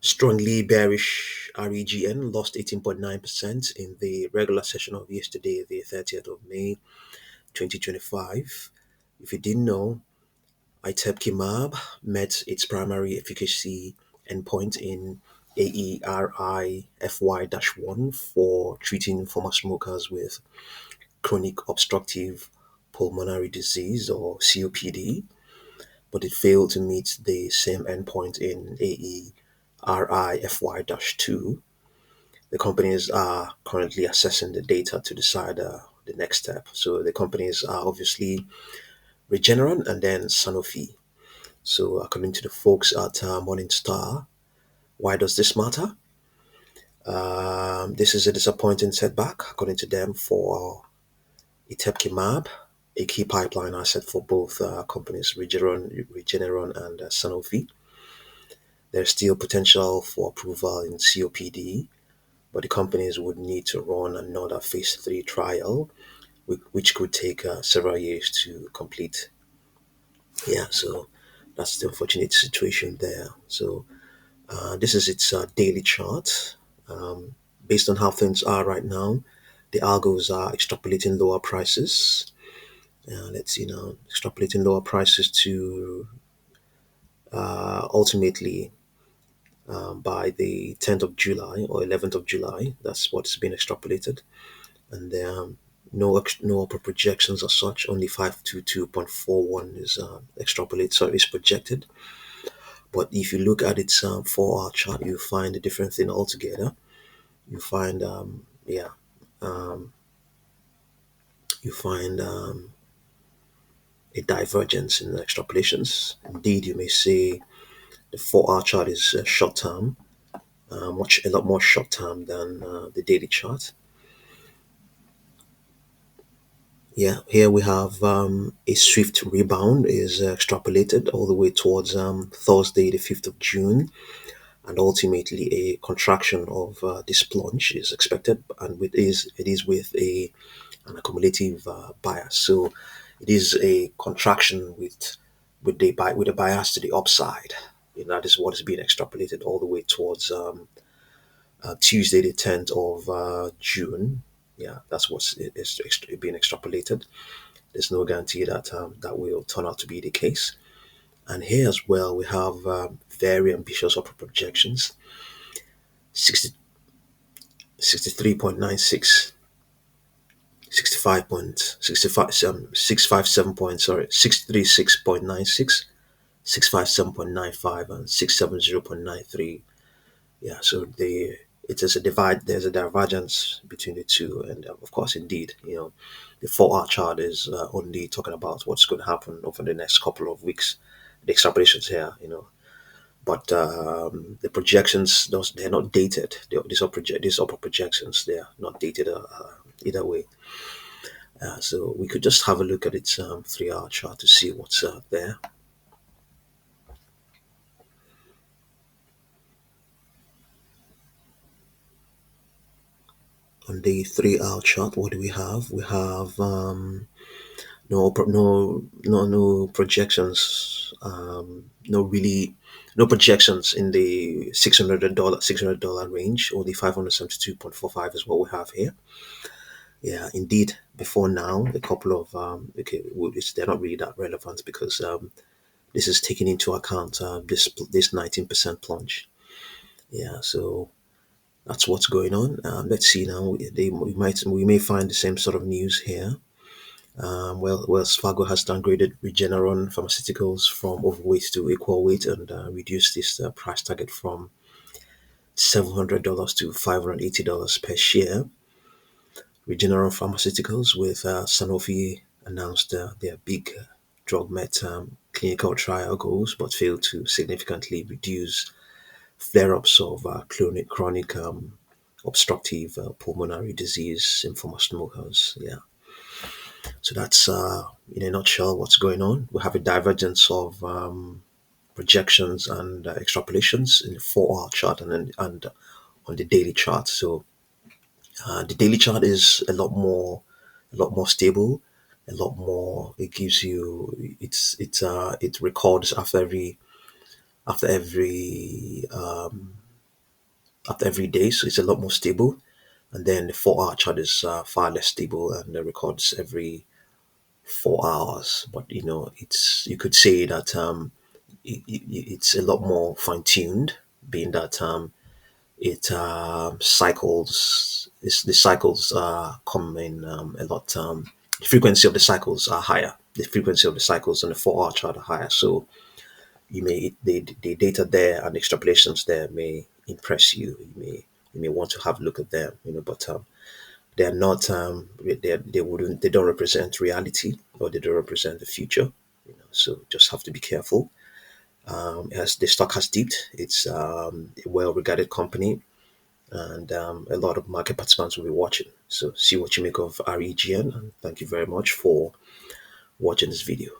Strongly bearish REGN lost 18.9% in the regular session of yesterday, the 30th of May 2025. If you didn't know, Itepekimab met its primary efficacy endpoint in AERIFY-1 for treating former smokers with chronic obstructive pulmonary disease or COPD, but it failed to meet the same endpoint in AERIFY-2. The companies are currently assessing the data to decide the next step. So the companies are obviously Regeneron and then Sanofi. So according to the folks at Morningstar, why does this matter? This is a disappointing setback, according to them, for Itepekimab, a key pipeline asset for both companies, Regeneron and Sanofi. There's still potential for approval in COPD, but the companies would need to run another phase 3 trial, which could take several years to complete. Yeah, so that's the unfortunate situation there. So this is its daily chart. Um, Based on how things are right now, the algos are extrapolating lower prices. Let's see now, extrapolating lower prices to ultimately by the 10th of July or 11th of July. That's what's been extrapolated. And no upper projections as such. Only 522.41 is extrapolated, so is projected. But if you look at its 4-hour chart, you find a different thing altogether. You find, um, you find a divergence in the extrapolations. Indeed, you may say the 4-hour chart is short term, a lot more short term than the daily chart. Yeah, here we have a swift rebound is extrapolated all the way towards Thursday, the 5th of June, and ultimately a contraction of this plunge is expected, and it is with an accumulative bias. So it is a contraction with a bias to the upside. That is what is being extrapolated all the way towards Tuesday, the 10th of June. Yeah, that's what's being extrapolated. There's no guarantee that that will turn out to be the case. And here as well, we have very ambitious upper projections: 60, 63.96, 65.65, 657 point, sorry, 636.96, 657.95, and 670.93. Yeah, so it is a divide. There's a divergence between the two, and of course, indeed, the 4-hour chart is only talking about what's going to happen over the next couple of weeks. The extrapolations here, but the projections, they're not dated. These upper projections, they are not dated either way. So we could just have a look at its 3-hour chart to see what's there. On the 3-hour chart, what do we have? We have no projections. No projections in the $600 range. Only 572.45 is what we have here. Yeah, indeed. Before now, a couple of they're not really that relevant because this is taking into account this 19% plunge. Yeah, so that's what's going on. Let's see now. We may find the same sort of news here. Wells Fargo has downgraded Regeneron Pharmaceuticals from overweight to equal weight and reduced this price target from $700 to $580 per share. Regeneron Pharmaceuticals with Sanofi announced their big drug met clinical trial goals, but failed to significantly reduce flare-ups of chronic obstructive pulmonary disease in former smokers. Yeah. So that's, in a nutshell, what's going on. We have a divergence of projections and extrapolations in the 4-hour chart and on the daily chart. So the daily chart is a lot more stable, a lot more. It gives you it records after every after every day, so it's a lot more stable. And then the 4 hour chart is far less stable, and it records every 4 hours. But it's you could say that it's a lot more fine tuned, being that it cycles. The cycles come in a lot. The frequency of the cycles are higher. The frequency of the cycles on the 4 hour chart are higher. So the data there and the extrapolations there may impress you. You may want to have a look at them. But they're not. They wouldn't. They don't represent reality, or they don't represent the future. So just have to be careful. As the stock has dipped, it's a well-regarded company, and a lot of market participants will be watching. So see what you make of REGN, and thank you very much for watching this video.